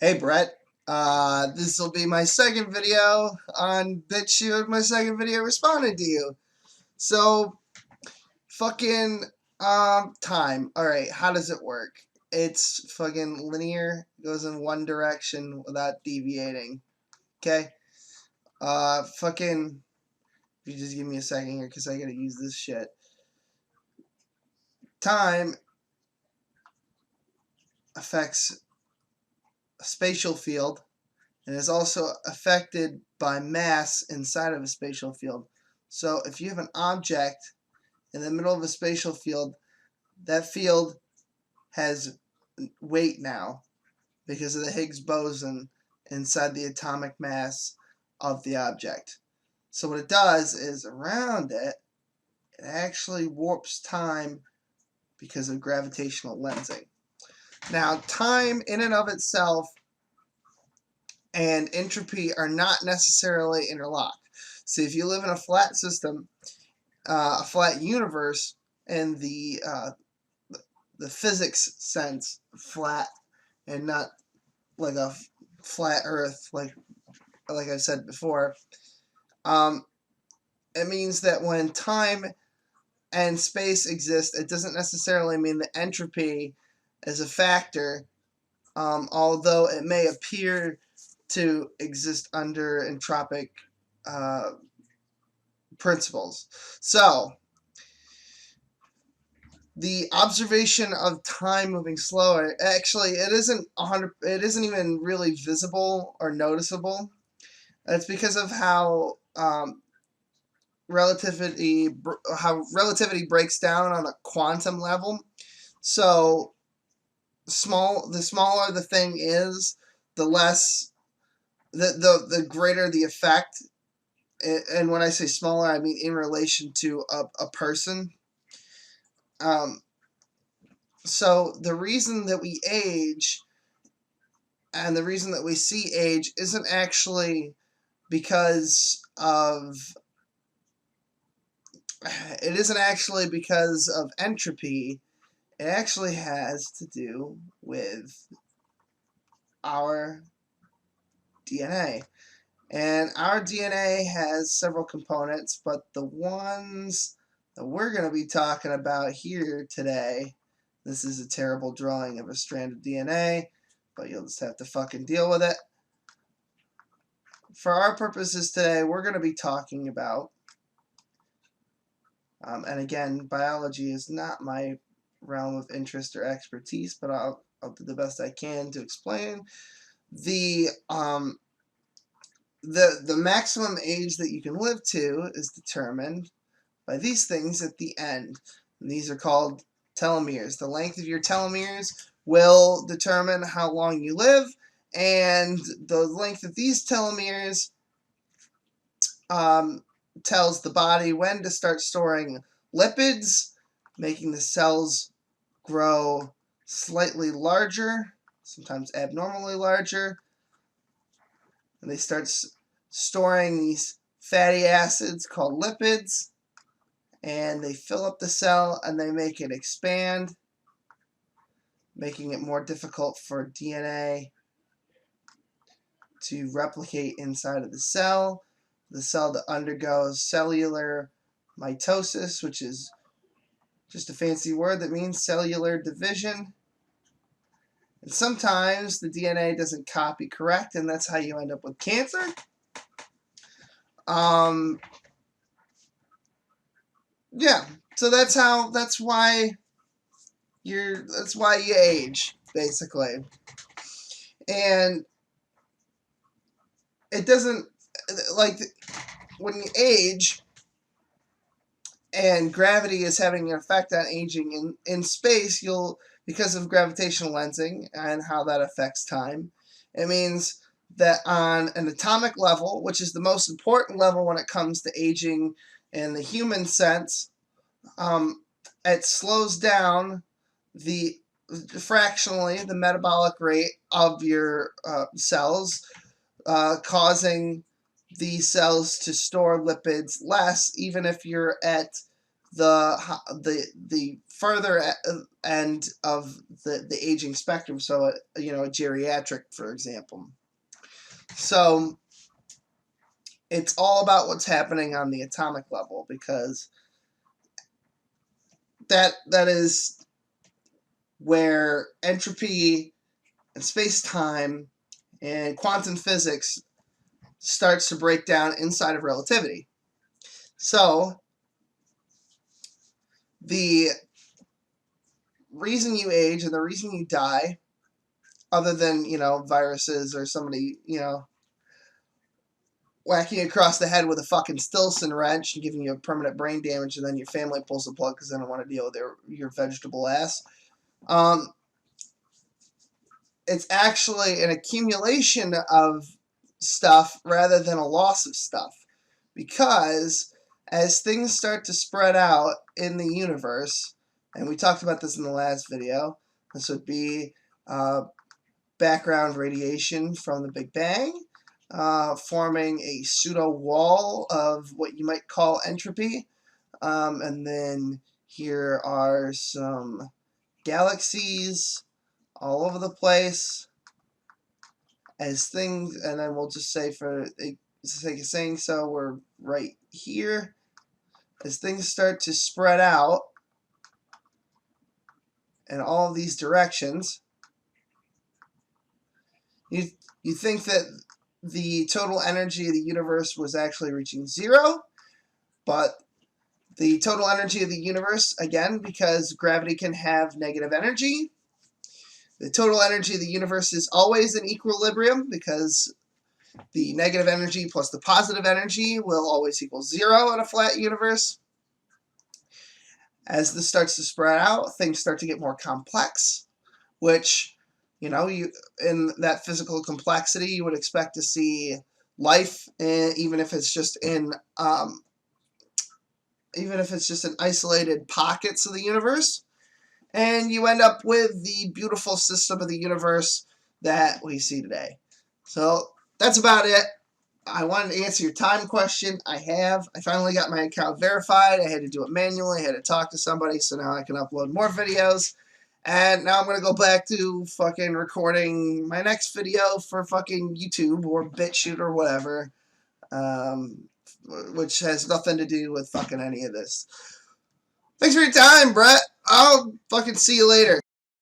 Hey Brett, this will be my second video on BitTube, my second video responding to you. So, fucking, time. Alright, how does it work? It's fucking linear, goes in one direction without deviating. Okay? Fucking, if you just give me a second here, because I gotta use this shit. Time affects a spatial field and is also affected by mass inside of a spatial field. So if you have an object in the middle of a spatial field, that field has weight now because of the Higgs boson inside the atomic mass of the object. So what it does is around it, it actually warps time because of gravitational lensing. Now, time in and of itself and entropy are not necessarily interlocked. So if you live in a flat system, a flat universe, in the physics sense, flat, and not like a flat Earth, like I said before, it means that when time and space exist, it doesn't necessarily mean that entropy is a factor, although it may appear to exist under entropic principles. So, the observation of time moving slower, actually, it isn't even really visible or noticeable. It's because of how relativity breaks down on a quantum level. So, the smaller the thing is, the less the greater the effect. And when I say smaller, I mean in relation to a person. So the reason that we age and the reason that we see age isn't actually because of entropy. It actually has to do with our DNA. And our DNA has several components, but the ones that we're going to be talking about here today, this is a terrible drawing of a strand of DNA, but you'll just have to fucking deal with it. For our purposes today, we're going to be talking about, and again, biology is not my realm of interest or expertise, but I'll do the best I can to explain. The maximum age that you can live to is determined by these things at the end. And these are called telomeres. The length of your telomeres will determine how long you live, and the length of these telomeres tells the body when to start storing lipids, making the cells grow slightly larger, sometimes abnormally larger, and they start storing these fatty acids called lipids, and they fill up the cell and they make it expand, making it more difficult for DNA to replicate inside of the cell. The cell that undergoes cellular mitosis, which is just a fancy word that means cellular division. And sometimes the DNA doesn't copy correct, and that's how you end up with cancer. Yeah, so that's why you age, basically. And it doesn't, like, when you age and gravity is having an effect on aging in space, because of gravitational lensing and how that affects time, it means that on an atomic level, which is the most important level when it comes to aging in the human sense, it slows down fractionally the metabolic rate of your cells, causing these cells to store lipids less, even if you're at the further end of the aging spectrum. So a geriatric, for example. So it's all about what's happening on the atomic level, because that is where entropy and space-time and quantum physics starts to break down inside of relativity. So the reason you age and the reason you die, other than, viruses or somebody, whacking you across the head with a fucking Stilson wrench and giving you a permanent brain damage, and then your family pulls the plug because they don't want to deal with your vegetable ass. It's actually an accumulation of stuff rather than a loss of stuff. Because as things start to spread out in the universe, and we talked about this in the last video, this would be background radiation from the Big Bang, forming a pseudo wall of what you might call entropy. And then here are some galaxies all over the place as things, and then we'll just say, for the sake of saying so, we're right here. As things start to spread out in all of these directions, you think that the total energy of the universe was actually reaching zero, but the total energy of the universe, again, because gravity can have negative energy, the total energy of the universe is always in equilibrium, because the negative energy plus the positive energy will always equal zero in a flat universe. As this starts to spread out, things start to get more complex, which, in that physical complexity, you would expect to see life, even if it's just in isolated pockets of the universe. And you end up with the beautiful system of the universe that we see today. So that's about it. I wanted to answer your time question. I finally got my account verified. I had to do it manually. I had to talk to somebody, so now I can upload more videos. And now I'm going to go back to fucking recording my next video for fucking YouTube or BitChute or whatever, which has nothing to do with fucking any of this. Thanks for your time, Brett. I'll fucking see you later.